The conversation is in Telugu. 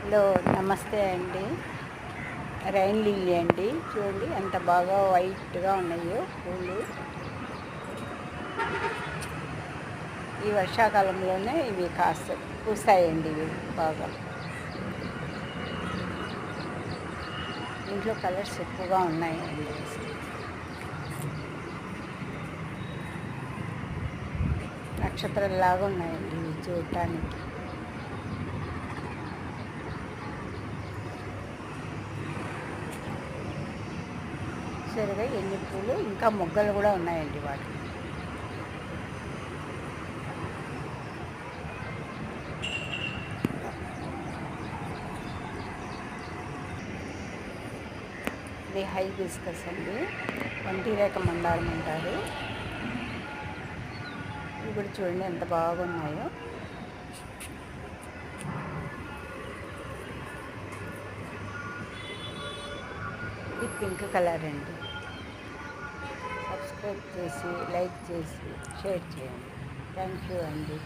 హలో, నమస్తే అండి. రైన్ లిల్లీ అండి. చూడండి ఎంత బాగా వైట్గా ఉన్నాయో పూలు. ఈ వర్షాకాలంలోనే ఇవి పూస్తాయండి. ఇవి బాగా దీంట్లో కలర్స్ ఎక్కువగా ఉన్నాయండి. నక్షత్రాల్లాగా ఉన్నాయండి ఇవి చూడటానికి. సరిగా ఎన్ని పూలు, ఇంకా మొగ్గలు కూడా ఉన్నాయండి వాటికి. ఇది హైబిస్కస్ అండి, వంటిరేఖ మందారం అంటారు. ఇవి కూడా చూడండి ఎంత బాగున్నాయో. ఇది పింక్ కలర్ అండి. సబ్స్క్రైబ్ చేసి, లైక్ చేసి, షేర్ చేయండి. థ్యాంక్ యూ అండి.